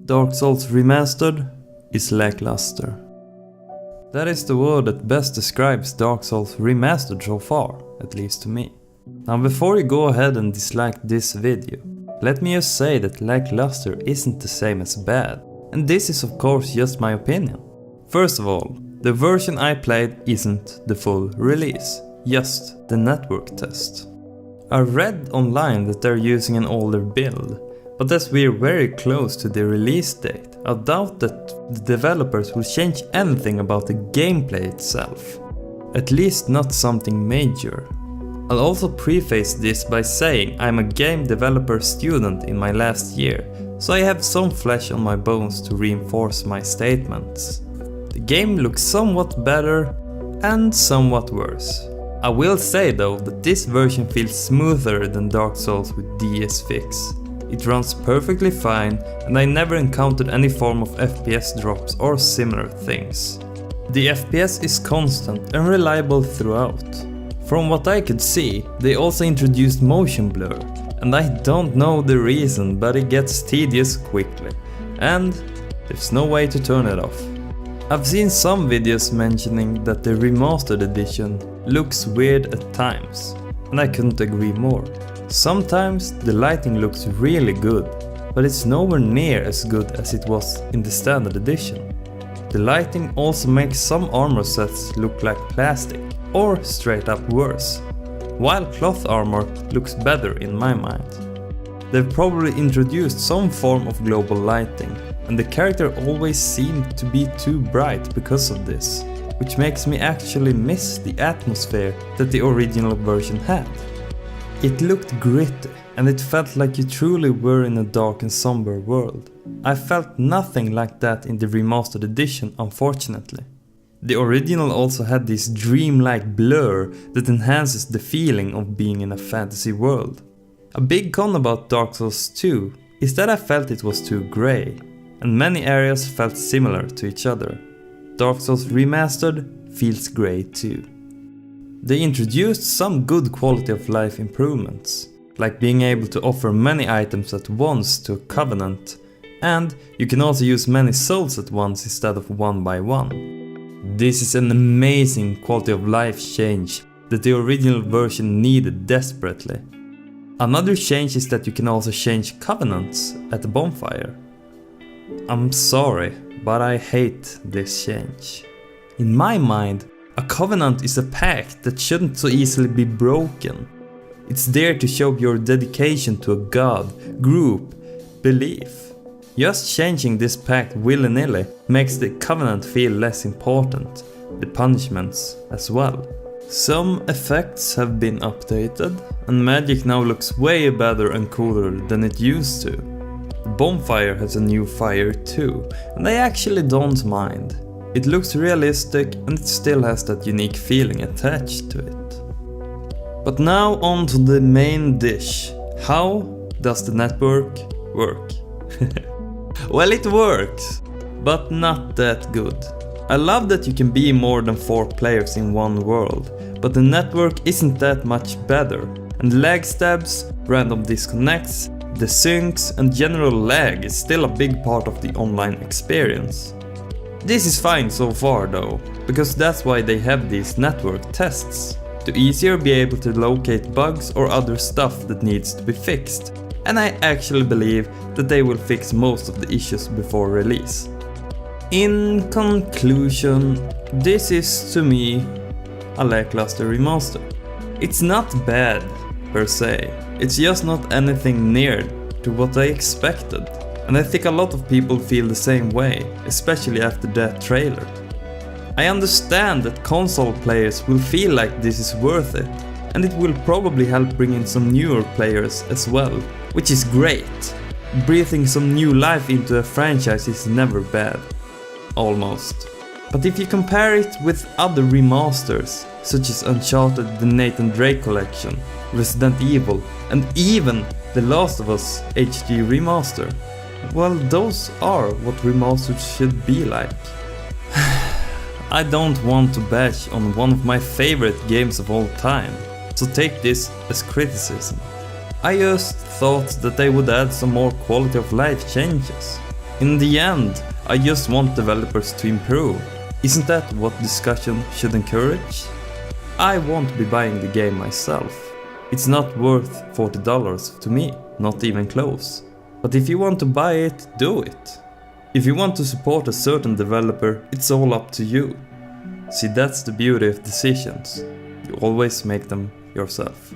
Dark Souls Remastered is lackluster. That is the word that best describes Dark Souls Remastered so far, at least to me. Now before you go ahead and dislike this video, let me just say that lackluster isn't the same as bad, and this is of course just my opinion. First of all, the version I played isn't the full release, just the network test. I read online that they're using an older build, but as we're very close to the release date, I doubt that the developers will change anything about the gameplay itself. At least not something major. I'll also preface this by saying I'm a game developer student in my last year, so I have some flesh on my bones to reinforce my statements. The game looks somewhat better and somewhat worse. I will say though that this version feels smoother than Dark Souls with DS Fix. It runs perfectly fine and I never encountered any form of FPS drops or similar things. The FPS is constant and reliable throughout. From what I could see, they also introduced motion blur, and I don't know the reason, but it gets tedious quickly, and there's no way to turn it off. I've seen some videos mentioning that the remastered edition looks weird at times, and I couldn't agree more. Sometimes the lighting looks really good, but it's nowhere near as good as it was in the standard edition. The lighting also makes some armor sets look like plastic, or straight up worse, while cloth armor looks better in my mind. They've probably introduced some form of global lighting, and the character always seemed to be too bright because of this, which makes me actually miss the atmosphere that the original version had. It looked gritty, and it felt like you truly were in a dark and somber world. I felt nothing like that in the remastered edition, unfortunately. The original also had this dreamlike blur that enhances the feeling of being in a fantasy world. A big con about Dark Souls 2 is that I felt it was too grey, and many areas felt similar to each other. Dark Souls Remastered feels grey too. They introduced some good quality of life improvements, like being able to offer many items at once to a covenant, and you can also use many souls at once instead of one by one. This is an amazing quality of life change that the original version needed desperately. Another change is that you can also change covenants at the bonfire. I'm sorry, but I hate this change. In my mind, a covenant is a pact that shouldn't so easily be broken. It's there to show your dedication to a god, group, belief. Just changing this pact willy-nilly makes the covenant feel less important, the punishments as well. Some effects have been updated, and magic now looks way better and cooler than it used to. The bonfire has a new fire too, and I actually don't mind. It looks realistic and it still has that unique feeling attached to it. But now on to the main dish. How does the network work? Well, it works, but not that good. I love that you can be more than 4 players in one world, but the network isn't that much better, and lag stabs, random disconnects, desyncs and general lag is still a big part of the online experience. This is fine so far though, because that's why they have these network tests, to easier be able to locate bugs or other stuff that needs to be fixed, and I actually believe that they will fix most of the issues before release. In conclusion, this is to me a lackluster remaster. It's not bad per se, it's just not anything near to what I expected. And I think a lot of people feel the same way, especially after that trailer. I understand that console players will feel like this is worth it, and it will probably help bring in some newer players as well, which is great. Breathing some new life into a franchise is never bad. Almost. But if you compare it with other remasters, such as Uncharted, the Nathan Drake Collection, Resident Evil, and even The Last of Us HD Remaster, well, those are what remasters should be like. I don't want to bash on one of my favorite games of all time, so take this as criticism. I just thought that they would add some more quality of life changes. In the end, I just want developers to improve. Isn't that what discussion should encourage? I won't be buying the game myself. It's not worth $40 to me, not even close. But if you want to buy it, do it. If you want to support a certain developer, it's all up to you. See, that's the beauty of decisions. You always make them yourself.